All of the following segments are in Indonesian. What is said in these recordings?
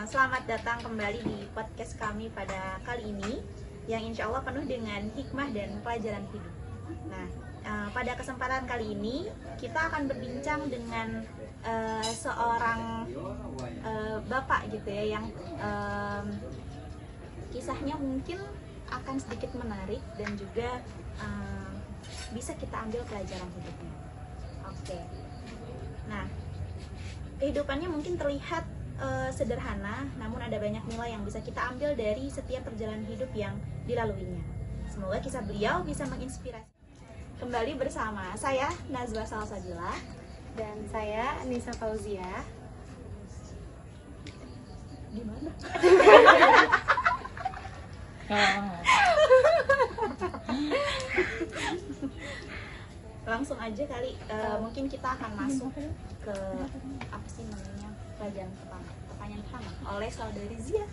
Selamat datang kembali di podcast kami pada kali ini yang insya Allah penuh dengan hikmah dan pelajaran hidup. Nah, pada kesempatan kali ini kita akan berbincang dengan seorang bapak gitu ya yang kisahnya mungkin akan sedikit menarik dan juga bisa kita ambil pelajaran hidupnya. Oke. Nah, kehidupannya mungkin terlihat sederhana, namun ada banyak nilai yang bisa kita ambil dari setiap perjalanan hidup yang dilaluinya. Semoga kisah beliau bisa menginspirasi. Kembali bersama saya Nazwa Salsabila dan saya Nisa Fauzia. Gimana? Langsung aja kali, mungkin kita akan masuk ke apa sih namanya pelajaran pertama, pertanyaan pertama oleh saudari Zia.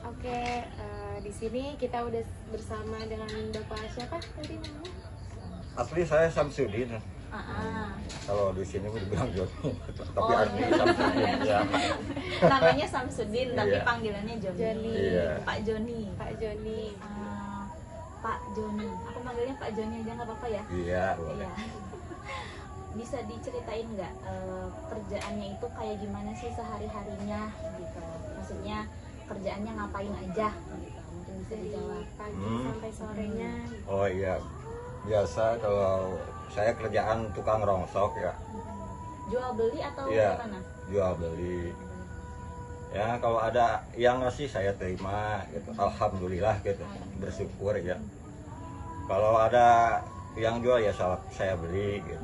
Oke, di sini kita udah bersama dengan Bapak siapa tadi namanya? Asli saya Samsudin. Kalau di sini dibilang Joni, tapi asli Samsudin ya. Namanya Samsudin, tapi Iya. panggilannya Joni. Iya. Pak Joni. Pak Joni. Pak Joni. Aku manggilnya Pak Joni aja nggak apa-apa ya? Iya, boleh. Iya. Bisa diceritain nggak kerjaannya itu kayak gimana sih sehari-harinya gitu? Maksudnya kerjaannya ngapain aja gitu? Mungkin bisa Dari dijawab. pagi sampai sorenya. Oh iya, biasa kalau saya kerjaan tukang rongsok ya, Jual beli atau Iya. gimana? jual beli. Ya kalau ada yang ngasih saya terima gitu, alhamdulillah gitu, bersyukur ya. Kalau ada yang jual ya saya beli gitu.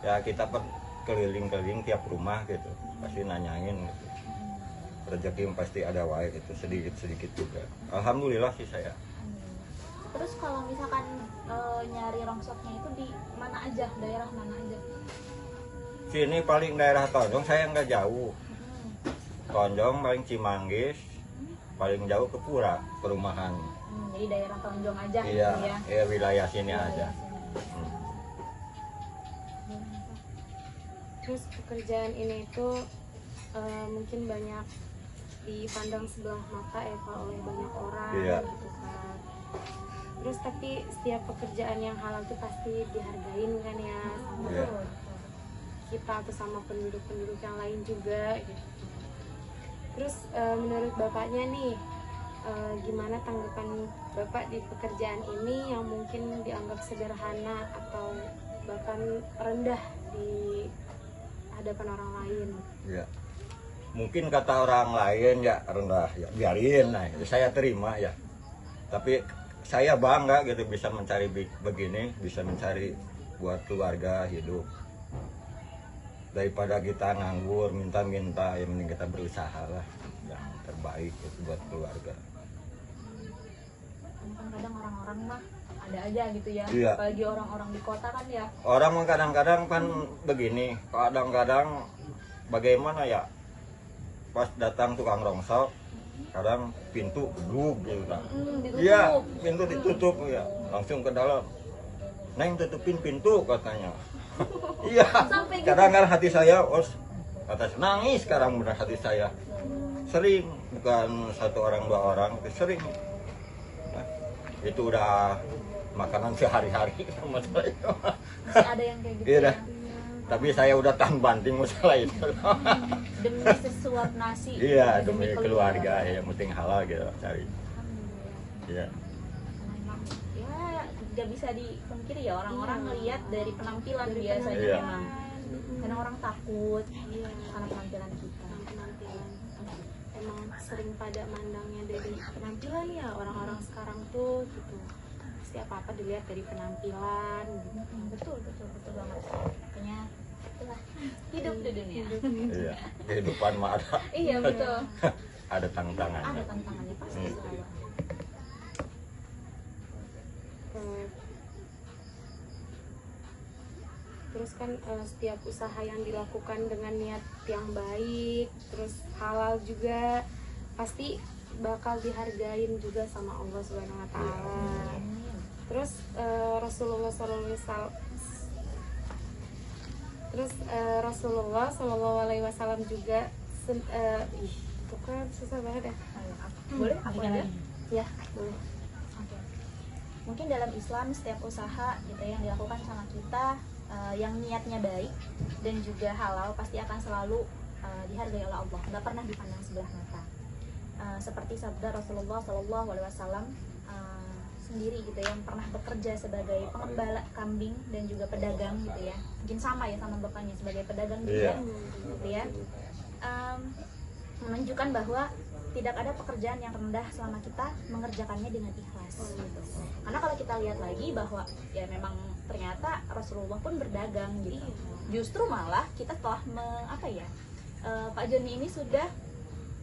Ya kita keliling-keliling tiap rumah gitu, pasti nanyain gitu. Rezeki pasti ada wae gitu, sedikit-sedikit juga. Alhamdulillah sih saya. Terus kalau misalkan nyari rongsoknya itu di mana aja, daerah mana aja? Sini paling daerah Tonjong saya nggak jauh. Tonjong paling Cimanggis, paling jauh ke Pura perumahan. Jadi daerah Tonjong aja Iya, gitu ya? ya wilayah sini Wilayah aja. sini. Terus pekerjaan ini itu mungkin banyak dipandang sebelah mata ya Pak oleh banyak orang Iya. gitu kan. Terus tapi setiap pekerjaan yang halal itu pasti dihargain kan ya sama Iya. kita atau sama penduduk-penduduk yang lain juga gitu. Terus menurut Bapaknya nih gimana tanggapan Bapak di pekerjaan ini yang mungkin dianggap sederhana atau bahkan rendah di hadapan orang lain? Ya. Mungkin kata orang lain ya rendah, ya biarin, nah saya terima ya. Tapi saya bangga gitu bisa mencari begini, bisa mencari buat keluarga hidup. Daripada kita nganggur, minta-minta, yang mending kita berusaha lah yang terbaik itu buat keluarga. Kadang orang-orang mah ada aja gitu ya, Iya. apalagi orang-orang di kota kan ya. Orang kadang-kadang kan begini, kadang-kadang bagaimana ya, pas datang tukang rongsok, kadang pintu gedug gitu kan. Ditutup. Iya, pintu ditutup ya, langsung ke dalam. Neng tutupin pintu katanya. Iya, Sampai gitu. kadang kan hati saya, atas nangis sekarang benar hati saya. Sering, bukan satu orang dua orang, sering. Nah, itu udah makanan sehari-hari sama saya. Masih ada yang kayak gitu Iya ya. dah. Tapi saya udah tahan banting masalah itu. Demi sesuap nasi. Iya, demi keluarga ya, yang penting halal gitu cari. Alhamdulillah. Iya. Memang ya nggak bisa dipungkiri ya, orang-orang ngelihat dari penampilan Dari biasanya Iya. memang. Karena orang takut Iya, karena penampilan kita. penampilan. Emang sering pada mandangnya dari penampilan ya orang-orang sekarang tuh gitu. Pasti apa-apa dilihat dari penampilan gitu. Betul banget. Makanya itulah hidup di dunia. Iya. Kehidupan mah ada Iya betul. ada tantangannya. Ada tantangannya pasti selalu. Eh, Terus kan setiap usaha yang dilakukan dengan niat yang baik, terus halal juga pasti bakal dihargain juga sama Allah Subhanahu wa taala. Terus Rasulullah Terus Rasulullah Shallallahu Alaihi Wasallam juga itu kan susah banget ya. Boleh aku aja? Ya boleh. Oke. Mungkin dalam Islam setiap usaha gitu yang dilakukan sama kita yang niatnya baik dan juga halal pasti akan selalu dihargai oleh Allah, nggak pernah dipandang sebelah mata. Seperti sabda Rasulullah Shallallahu Alaihi Wasallam sendiri gitu yang pernah bekerja sebagai pengembala kambing dan juga pedagang gitu ya, mungkin sama ya sama bapaknya sebagai pedagang juga gitu ya, menunjukkan bahwa tidak ada pekerjaan yang rendah selama kita mengerjakannya dengan ikhlas gitu. Karena kalau kita lihat lagi bahwa ya memang ternyata Rasulullah pun berdagang gitu. Justru malah kita telah Pak Joni ini sudah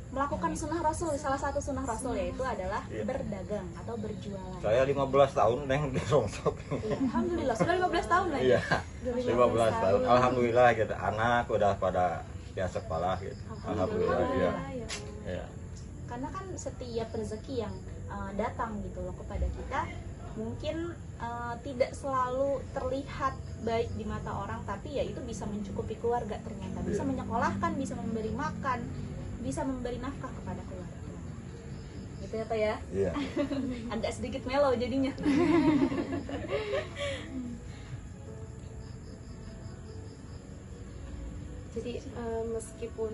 melakukan sunnah Rasul. Salah satu sunnah Rasul yaitu adalah berdagang atau berjualan. Saya 15 tahun neng di rongsok. Iya, alhamdulillah sudah 15 tahun lagi. Iya. 15 tahun. Alhamdulillah gitu. Anak udah pada ya sekolah gitu. Alhamdulillah ya. Iya. Karena kan setiap rezeki yang datang gitu loh kepada kita mungkin tidak selalu terlihat baik di mata orang, tapi ya itu bisa mencukupi keluarga ternyata, bisa menyekolahkan, bisa memberi makan, bisa memberi nafkah kepada keluarga. Gitu ya Pak ya? Iya. Agak sedikit mellow jadinya. Jadi meskipun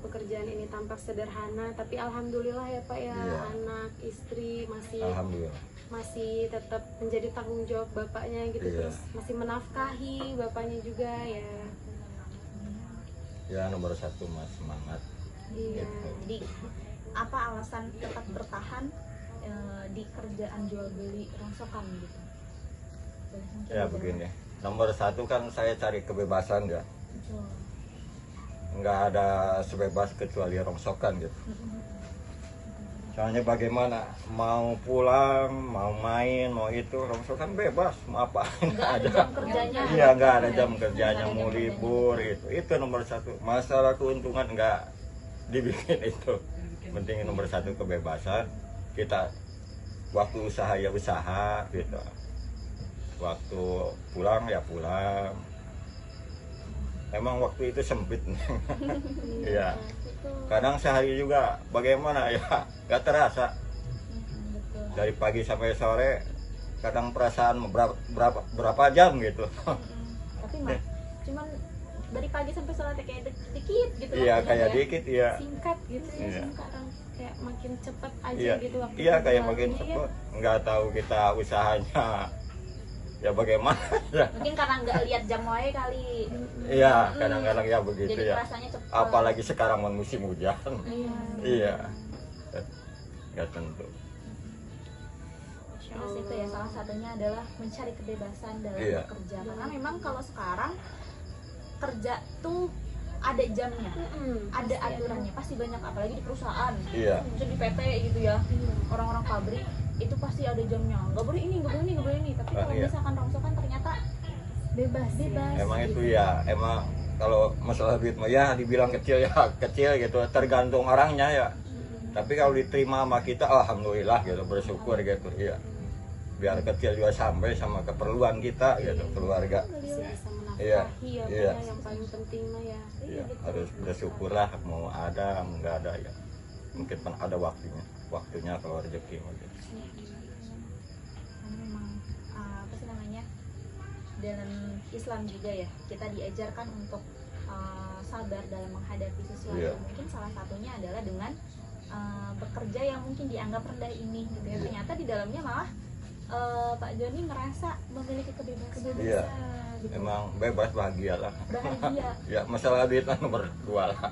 pekerjaan ini tampak sederhana, tapi alhamdulillah ya Pak ya, anak istri masih tetap menjadi tanggung jawab bapaknya gitu, terus masih menafkahi bapaknya juga ya. Ya nomor satu mas semangat. Iya. Gitu. Jadi apa alasan tetap bertahan di kerjaan jual beli rongsokan gitu? Ya begini, nomor satu kan saya cari kebebasan ya. Nggak ada sebebas kecuali rongsokan gitu. Soalnya bagaimana mau pulang, mau main, mau itu rongsokan bebas, mau apa Nggak ada jam kerjanya. Iya nggak ada jam kerjanya, mau libur itu nomor satu. Masalah keuntungan nggak dibikin itu. Penting nomor satu kebebasan. Kita waktu usaha ya usaha gitu. Waktu pulang ya pulang. Emang waktu itu sempit. Iya. Kadang sehari juga bagaimana ya nggak terasa. Dari pagi sampai sore kadang perasaan berapa jam gitu. Tapi mah cuman dari pagi sampai sore kayak dikit gitu. Iya kayak ya. dikit ya. Singkat gitu ya, Iya. sekarang kayak makin cepet aja Iya, gitu waktu. iya kayak makin berlalu, cepet. Nggak tahu kita usahanya ya bagaimana ya. Mungkin karena nggak lihat jam wae kali. Iya kadang-kadang ya begitu Jadi ya. rasanya cepet. Apalagi sekarang musim hujan. Iya. Iya. Nggak tentu. Terus itu ya salah satunya adalah mencari kebebasan dalam Iya. bekerja. Karena memang kalau sekarang kerja tuh ada jamnya, ada aturannya, pasti banyak apalagi di perusahaan. Iya. Misalnya di PT gitu ya, orang-orang pabrik itu pasti ada jamnya. Nggak boleh ini, nggak boleh ini, nggak boleh ini. Tapi kalau Iya. misalkan rongsokan ternyata bebas. Emang gitu. itu ya, emang kalau masalah duit mah ya dibilang kecil ya kecil gitu, tergantung orangnya ya. Tapi kalau diterima sama kita, alhamdulillah gitu, bersyukur gitu, iya. Biar kecil juga sampai sama keperluan kita gitu, keluarga. Masih bisa Iya, menafkahi ya, iya. Pak, yang paling penting mah ya. Ya, harus bersyukurlah mau ada, mau nggak ada ya. Mungkin kan ada waktunya kalau rezeki gitu. Karena memang apa sih namanya, dalam Islam juga ya kita diajarkan untuk sabar dalam menghadapi sesuatu. Iya. Mungkin salah satunya adalah dengan bekerja yang mungkin dianggap rendah ini gitu ya. Iya. Ternyata di dalamnya malah Pak Joni merasa memiliki kebebasan. Iya. Gitu. Emang bebas bahagia lah. Bahagia. Ya masalah duit kan nomor 2 lah.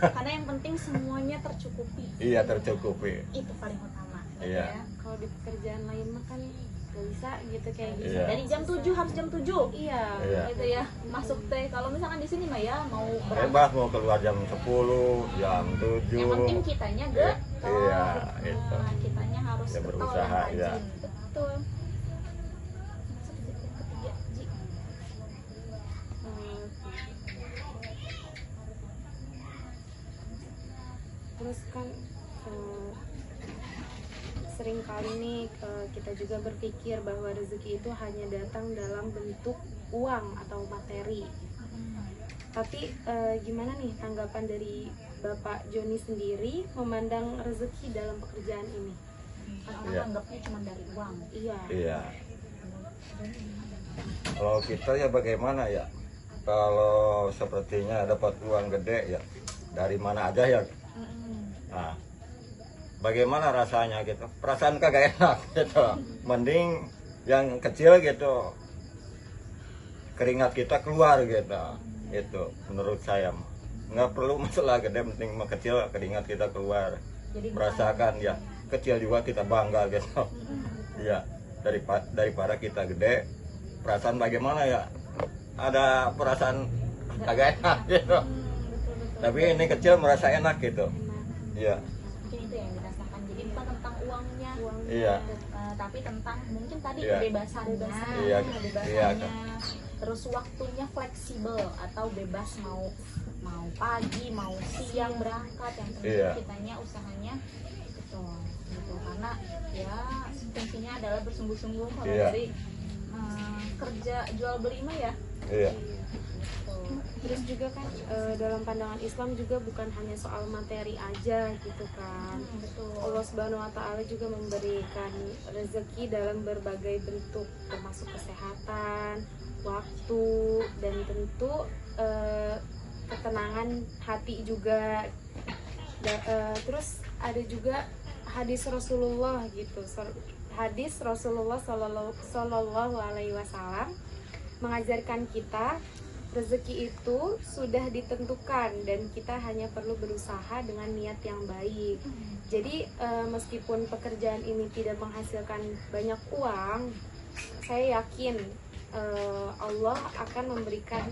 Karena yang penting semuanya tercukupi. Iya tercukupi. Itu paling utama. Iya. Ya. Kalau di pekerjaan lain mah kan gak bisa gitu kayak gitu. Iya. Dari jam 7 harus jam 7. Iya. Iya. Gitu ya. Masuk teh. Kalau misalkan di sini mah ya mau Bebas mau keluar jam 10, jam 7. yang penting kitanya getol. Iya, itu. Kitanya harus Ya, getol berusaha, dan ya. rajin. Betul. Masuk ke yang ketiga, Ji. Terus kan sering kali nih kita juga berpikir bahwa rezeki itu hanya datang dalam bentuk uang atau materi. Tapi gimana nih tanggapan dari Bapak Joni sendiri memandang rezeki dalam pekerjaan ini? Kan orang Iya. anggapnya cuma dari uang. Iya. Iya. Kalau kita ya bagaimana ya? Kalau sepertinya dapat uang gede ya dari mana aja ya. Nah, bagaimana rasanya gitu? Perasaan kagak enak gitu. Mending yang kecil gitu. Keringat kita keluar gitu. Itu menurut saya. Nggak perlu masalah gede, penting mah kecil keringat kita keluar. Jadi Merasakan ya kecil juga kita bangga gitu. Iya, daripada kita gede, perasaan bagaimana ya? Ada perasaan agak enak gitu. Tapi ini kecil merasa enak gitu. Iya, mungkin itu yang dirasakan. Jadi bukan tentang uangnya, iya, tapi tentang mungkin tadi Iya. kebebasannya, Iya, kebebasannya. iya. Terus waktunya fleksibel atau bebas mau pagi, mau siang berangkat, yang penting Iya. kitanya usahanya gitu. Karena ya fungsinya adalah bersungguh-sungguh kalau Iya. dari kerja jual beli mah ya. iya, Gitu. Terus juga kan dalam pandangan Islam juga bukan hanya soal materi aja gitu kan. Betul. Allah Subhanahu wa taala juga memberikan rezeki dalam berbagai bentuk, termasuk kesehatan, waktu, dan tentu ketenangan hati juga. Terus ada juga hadis Rasulullah gitu. Hadis Rasulullah Sallallahu Alaihi Wasallam mengajarkan kita rezeki itu sudah ditentukan dan kita hanya perlu berusaha dengan niat yang baik. Jadi meskipun pekerjaan ini tidak menghasilkan banyak uang, saya yakin Allah akan memberikan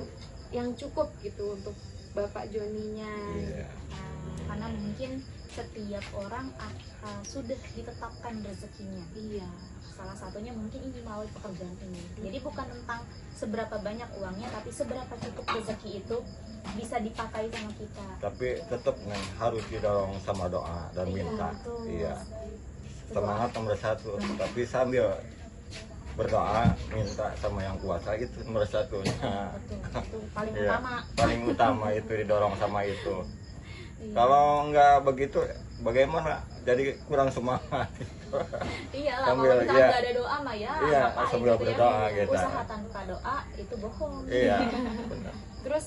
yang cukup gitu untuk Bapak Joninya. iya. Karena mungkin setiap orang sudah ditetapkan rezekinya. Iya. Salah satunya mungkin ini melalui pekerjaan ini. Jadi bukan tentang seberapa banyak uangnya, tapi seberapa cukup rezeki itu bisa dipakai sama kita. Tapi tetap nih harus didorong sama doa dan Iya, minta. betul. Iya. Semangat nomor satu, tapi sambil berdoa minta sama yang kuasa itu nomor satunya. Betul, itu paling Iya, utama. paling utama itu didorong sama itu. Iya. Kalau nggak begitu, bagaimana? Jadi kurang semangat. Iya lah, Sambil, kalau misalkan iya. nggak ada doa mah ya Iya, ngapain sambil gitu ya. berdoa gitu. Usaha tanpa doa itu bohong. Iya, benar. Terus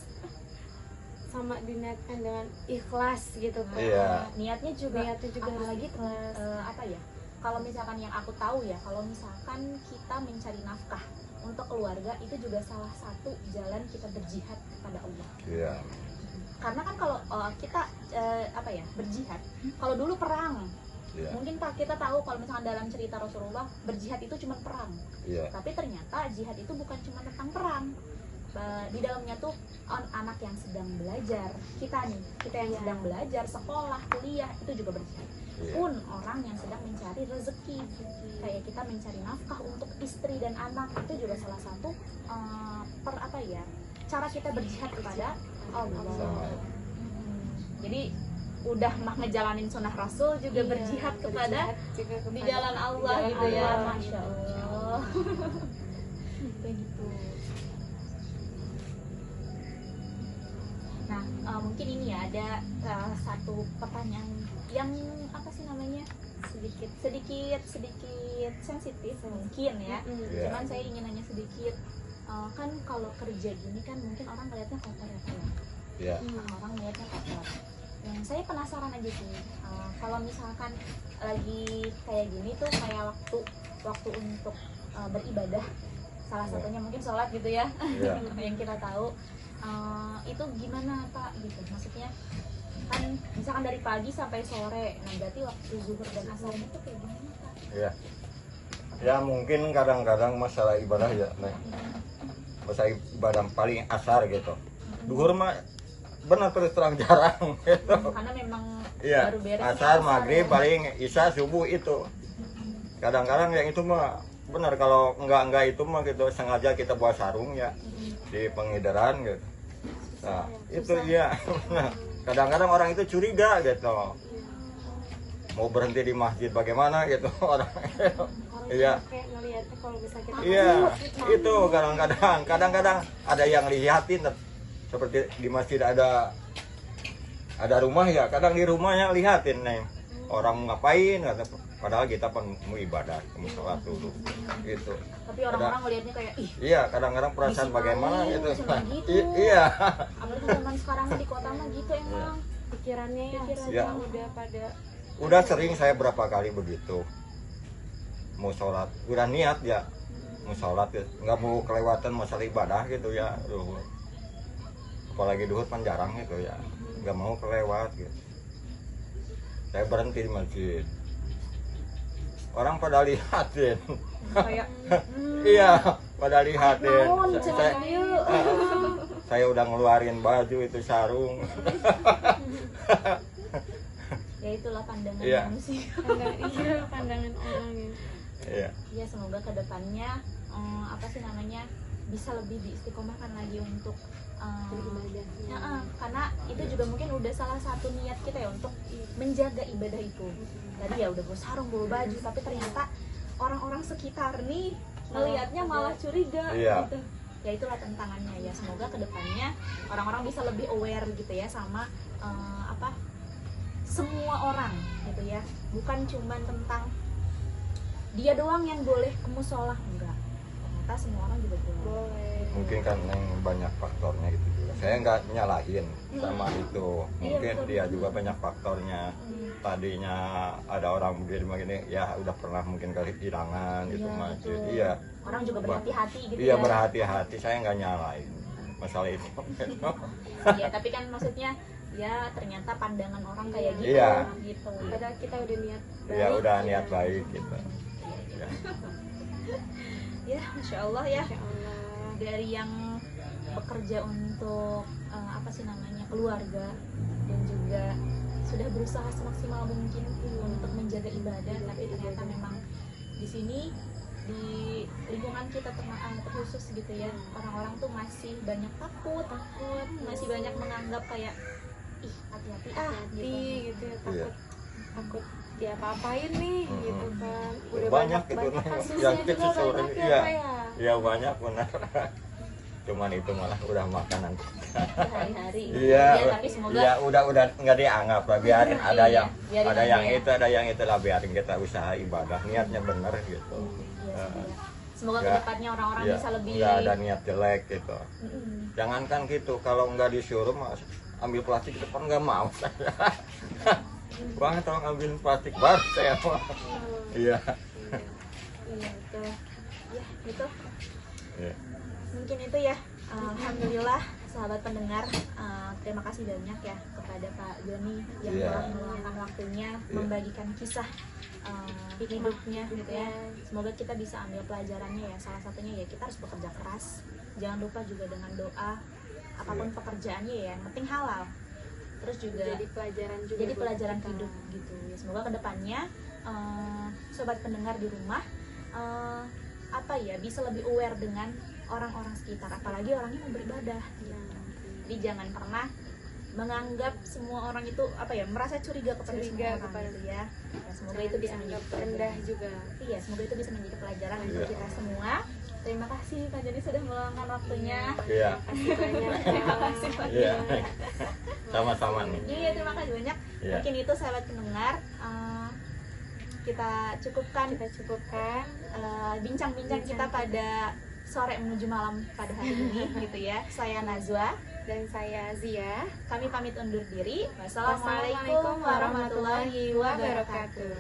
sama diniatkan dengan ikhlas gitu kan. Iya. Niatnya juga, Niatnya juga harus apalagi ikhlas. apa ya, kalau misalkan yang aku tahu ya, kalau misalkan kita mencari nafkah untuk keluarga, itu juga salah satu jalan kita berjihad kepada Allah. Iya, Karena kan kalau kita apa ya, berjihad, kalau dulu perang, iya, mungkin Pak kita tahu kalau misalkan dalam cerita Rasulullah berjihad itu cuma perang, iya, tapi ternyata jihad itu bukan cuma tentang perang. Di dalamnya tuh anak yang sedang belajar, kita yang sedang belajar, sekolah, kuliah, itu juga berjihad. iya. Pun orang yang sedang mencari rezeki, kayak kita mencari nafkah untuk istri dan anak, itu juga salah satu cara kita berjihad kepada Allah. Sama. Jadi udah mah ngejalanin sunnah Rasul juga Iya, berjihad kepada juga di kepada- jalan Allah di jalan gitu ya, Allah, Masya Allah. Kayak gitu. Nah, mungkin ini ya ada satu pertanyaan yang apa sih namanya, sedikit sensitif mungkin ya. Iya. Cuman saya ingin nanya sedikit, kan kalau kerja gini kan mungkin orang melihatnya kotor ya, Pak, ya. Iya. Orang melihatnya kotor. Yang saya penasaran aja sih, kalau misalkan lagi kayak gini tuh kayak waktu untuk beribadah, salah satunya mungkin sholat gitu ya, Iya. yang kita tahu, itu gimana Pak gitu, maksudnya kan misalkan dari pagi sampai sore, nah berarti waktu zuhur dan asar itu kayak gimana Pak? Iya. Ya mungkin kadang-kadang masalah ibadah ya, Neng. Masalah ibadah paling asar gitu. Duhur mah benar terus terang jarang gitu. Karena memang Iya, baru beres asar, maghrib, paling isya, subuh itu. Kadang-kadang yang itu mah benar, kalau enggak itu mah gitu sengaja kita buat sarung ya di pengidaran gitu. Nah, itu iya. Nah, kadang-kadang orang itu curiga gitu. Mau berhenti di masjid bagaimana gitu orang. Iya. Kayak ngeliatnya kalau misalnya kita Iya, itu kadang-kadang ada yang lihatin seperti di masjid ada rumah ya, kadang di rumahnya lihatin nih orang ngapain, padahal kita pun mau ibadah, mau sholat dulu gitu. Tapi orang-orang ngelihatnya kayak ih, Iya, kadang-kadang perasaan Bisik bagaimana kali, gitu. cuma gitu. Iya. apalagi zaman sekarang di kota mah gitu emang. Pikirannya ya, Ya. semua udah pada Udah sering saya berapa kali begitu. Mau sholat, udah niat ya mau sholat ya, nggak mau kelewatan masalah ibadah gitu ya. Aduh. Apalagi duhur kan jarang gitu ya, nggak mau kelewat gitu. Saya berhenti di masjid. Orang pada lihatin. Kayak Iya, pada lihatin. naon Saya, saya udah ngeluarin baju itu sarung. ya itulah pandangan Iya. manusia. iya pandangan orang ya. Iya. Ya semoga kedepannya apa sih namanya bisa lebih diistiqomahkan lagi untuk Beribadah. karena itu juga mungkin udah salah satu niat kita ya untuk menjaga ibadah itu. Tadi ya udah bawa sarung, bawa baju, tapi ternyata orang-orang sekitar nih melihatnya malah curiga Iya. gitu. Ya itulah tantangannya ya. Semoga kedepannya orang-orang bisa lebih aware gitu ya sama apa semua orang gitu ya. Bukan cuman tentang dia doang yang boleh ke musola, enggak. Ternyata semua orang juga boleh. Boleh. Mungkin kan yang banyak faktornya gitu juga. Saya nggak nyalahin sama itu. Mungkin betul. dia juga banyak faktornya. Tadinya ada orang begini ya udah pernah mungkin kali kehilangan gitu Iya, masjid. betul. Iya. Orang juga berhati-hati gitu Iya ya. berhati-hati. Saya nggak nyalahin masalah itu. Ya, tapi kan maksudnya ya ternyata pandangan orang kayak gitu Iya. gitu. Padahal kita udah niat baik. Ya udah niat baik gitu. Ya. Ya, Masya Allah ya. Insya Allah. Dari yang bekerja untuk apa sih namanya keluarga dan juga sudah berusaha semaksimal mungkin untuk menjaga ibadah, tapi ternyata memang di sini di lingkungan kita terkhusus gitu ya, orang-orang tuh masih banyak takut, masih banyak menganggap kayak ih hati-hati Hati gitu. gitu ya, Iya. takut dia apa-apain nih gitu kan. Banyak gitu nih. kasusnya Yang juga kecil banyak ya, iya. Pak ya. Iya banyak benar. Cuman itu malah udah makanan. Sehari-hari. Iya, Ya, tapi semoga ya udah nggak dianggap lah, biarin ada Iya, yang biarin ada aja yang ya. itu ada yang itu lah, biarin kita usaha ibadah niatnya bener gitu. Iya, semoga Nggak- kedepannya orang-orang Ya, bisa lebih nggak ada niat jelek gitu. Mm-mm. Jangankan gitu, kalau nggak disuruh mas ambil plastik di depan nggak mau saya. Bang tolong ambil plastik bar saya mah. Iya. Iya betul. Ya gitu. Iya. Mungkin itu ya. Alhamdulillah sahabat pendengar, terima kasih banyak ya kepada Pak Joni yang Iya. telah meluangkan waktunya Iya. membagikan kisah hidupnya gitu ya. Semoga kita bisa ambil pelajarannya ya. Salah satunya ya kita harus bekerja keras. Jangan lupa juga dengan doa. Apapun Iya. pekerjaannya ya, yang penting halal. Terus juga Jadi pelajaran juga. jadi buat pelajaran kita. hidup gitu ya. Semoga kedepannya sobat pendengar di rumah apa ya bisa lebih aware dengan orang-orang sekitar, apalagi orangnya mau beribadah gitu. Jadi jangan pernah menganggap semua orang itu apa ya merasa curiga kepada Curiga semua orang kepada- gitu ya. Ya, semoga itu bisa menjadi Dianggap rendah juga. Iya, semoga itu bisa menjadi pelajaran untuk Iya. kita semua. Terima kasih Pak Joni sudah meluangkan waktunya. Iya. Terima kasih Pak Iya. Joni. Sama-sama nih. Iya, terima kasih banyak. Iya. Mungkin itu sahabat pendengar, kita cukupkan Kita cukupkan. bincang-bincang kita pada sore menuju malam pada hari ini gitu ya. Saya Nazwa, Dan saya Zia. kami pamit undur diri. Wassalamualaikum warahmatullahi wabarakatuh.